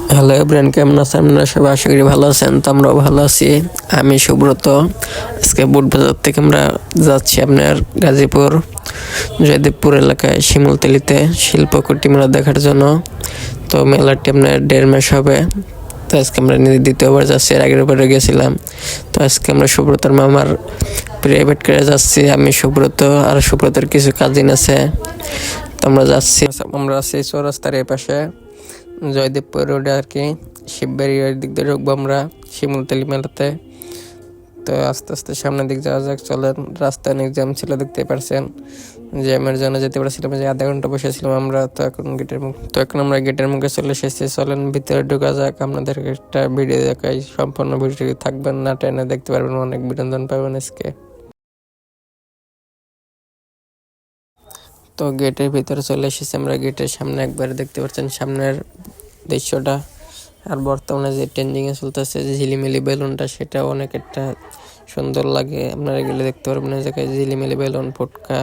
Hello everyone, কেমন আছেন আপনারা সবাই? আশা করি ভালো আছেন। তো আমরাও ভালো আছি। আমি সুব্রত। আজকে বুটবাজার থেকে আমরা যাচ্ছি আপনার গাজীপুর জয়দেবপুর এলাকায় শিমুলতলিতে শিল্পকুটি মেলা দেখার জন্য। তো মেলাটি আপনার 1.5 মাস হবে। তো আজকে আমরা দ্বিতীয়বার যাচ্ছি, এর আগের বারে গেছিলাম। তো আজকে আমরা সুব্রতর মামার প্রাইভেট কারে যাচ্ছি। আমি সুব্রত আর সুব্রতর কিছু কাজিন আছে। তো আমরা যাচ্ছি, আমরা আছি চৌরাস্তার এই পাশে জয়দেবপুর রোডে আর কি, শিববাড়ির দিক দিয়ে ঢুকবো আমরা শিমুলতলি মেলাতে। তো আস্তে আস্তে সামনের দিক যাওয়া যাক, চলেন। রাস্তায় অনেক জ্যাম ছিল, দেখতে পারছেন। জ্যামের জন্য যেতে পারছিলাম যে আধা ঘন্টা বসেছিলাম আমরা। তো এখন আমরা গেটের মুখে চলে এসেছি। চলেন ভিতরে ঢুকা যাক, আপনাদেরকে একটা ভিডিও দেখাই। সম্পূর্ণ ভিডিও থাকবেন না, টেনে দেখতে পারবেন, অনেক বিনোদন পাবেন আজকে। তো গেটের ভিতরে চলে এসেছি আমরা। গেটের সামনে একবার দেখতে পাচ্ছেন সামনের দৃশ্যটা। আর বর্তমানে যে ট্রেন্ডিংয়ে চলতেছে যে ঝিলিমিলি বেলুনটা, সেটা অনেক একটা সুন্দর লাগে। আপনারা গেলে দেখতে পারবেন এই জায়গায় ঝিলিমিলি বেলুন, ফুটকা,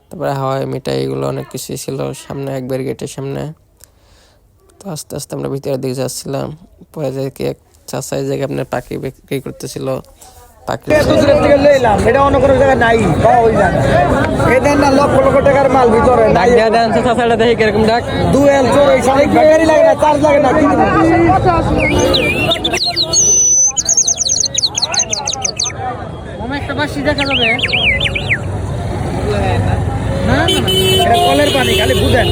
তারপরে হাওয়াই মিঠাই, এগুলো অনেক কিছুই ছিল সামনে একবার গেটের সামনে। তো আস্তে আস্তে আমরা ভিতরের দিকে যাচ্ছিলাম। পরে দেখি এক চাষা এই জায়গায় আপনার পাখি বিক্রি করতেছিল। পাখি এটা অন্য কোনো জায়গায় নাই, লক্ষ লক্ষ টাকার মাল ভিতরে দেখি কিরকম ডাক দুয়েল চোর ব্যাটারি লাগে না, চার্জ লাগে না। একটা বাসি দেখা যাবে কলের পানি খালি বুঝেন,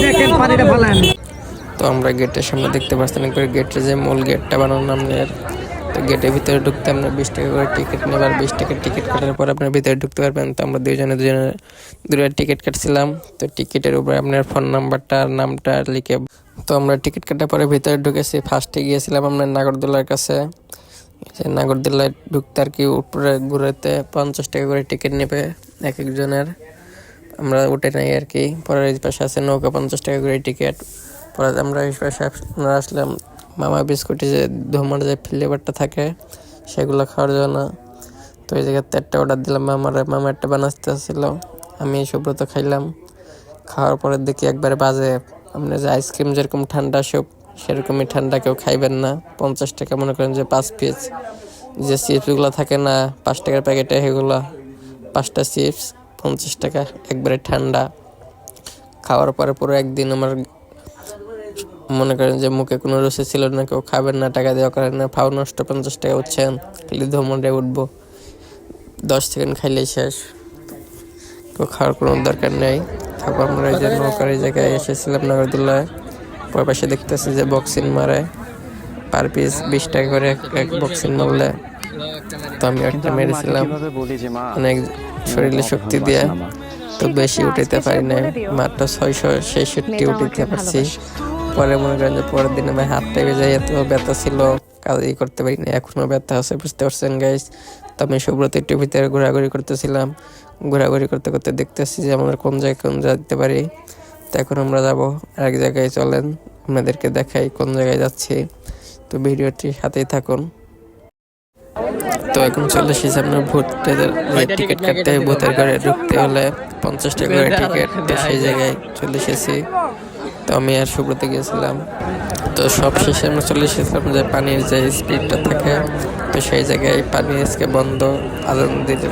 দেখেন পানিটা ভালো। তো আমরা গেটের সামনে দেখতে পাচ্ছেন একবার গেটের যে মূল গেটটা বানানো আপনার। তো গেটের ভিতরে ঢুকতে আপনার 20 টাকা করে টিকিট নেবার। 20 টাকার টিকিট কাটার পর আপনার ভিতরে ঢুকতে পারবেন। তো আমরা দুজনে টিকিট কাটছিলাম। তো টিকিটের উপরে আপনার ফোন নাম্বারটা আর নামটা লিখে, তো আমরা টিকিট কাটার পরে ভিতরে ঢুকেছি। ফার্স্টে গিয়েছিলাম আপনার নাগরদোলার কাছে। নাগরদোলায় ঢুকতে আর কি উপরে ঘুরেতে 50 টাকা করে টিকিট নেবে এক একজনের। আমরা উঠে নাই আর কি। পরে এই পাশে আছে নৌকা, 50 টাকা করে টিকিট। পরে আমরা এই পাশে আমরা আসলাম মামা বিস্কুটে যে ধুমার যে ফ্লেভারটা থাকে সেগুলো খাওয়ার জন্য। তো এই জায়গাতে একটা অর্ডার দিলাম মামা একটা বানাতে আসছিল। আমি সুব্রত খাইলাম। খাওয়ার পরে দেখি একবারে বাজে। আপনার যে আইসক্রিম যেরকম ঠান্ডা সব সেরকমই ঠান্ডা, কেউ খাইবেন না। 50 টাকা মনে করেন যে 5 পিস যে চিপসগুলো থাকে না 5 টাকার প্যাকেটে, সেগুলো 5টা চিপস 50 টাকা, একবারে ঠান্ডা। খাওয়ার পরে পুরো একদিন আমার মনে করেন যে মুখে কোনো রুচি ছিল না। কেউ খাবেন না, টাকা দেওয়া করেন না, ফাও নষ্ট। 50 টাকা উঠছেন, খালি ধমরে উঠবো। 10 সেকেন্ড খাইলেই শেষ, কেউ খাওয়ার কোনো দরকার নেই। তারপর আমরা এই যে নৌকার এই জায়গায় এসেছিলাম নাগরদোলায়। পর পাশে দেখতেছি যে বক্সিং মারে, পার পিস 20 টাকা করে এক বক্সিং মারলে। তো আমি একটা মেরেছিলাম অনেক শরীরে শক্তি দিয়ে। তো বেশি উঠাইতে পারি না, মাত্র 666 উঠাইতে পারছি। পরে মনে করেন যে পরের দিন আমার হাতটা বেজে এত ব্যথা ছিল, কাজই করতে পারি না, এখনো ব্যথা আছে, বুঝতে পারছেন গাইস। তো আমি সুব্রত একটু ভিতরে ঘোরাঘুরি করতেছিলাম। ঘোরাঘুরি করতে করতে দেখতেছি যে আমরা কোন জায়গায় যেতে পারি। তো এখন আমরা যাবো এক জায়গায়, চলেন আপনাদেরকে দেখাই কোন জায়গায় যাচ্ছি। তো ভিডিওটি সাথেই থাকুন। তো এখন চলে এসেছি আপনার ভূতের টিকিট কাটতে, ভূতের ঘরে ঢুকতে হলে 50 টাকা করে টিকিট। তো সেই জায়গায় চলে এসেছি। তো আমি আর সুব্রত গিয়েছিলাম। তো সব শেষে আমরা চলে এসেছিলাম যে পানির যে স্পিডটা থাকে, তো সেই জায়গায় পানি আজকে বন্ধ, আলো দিতে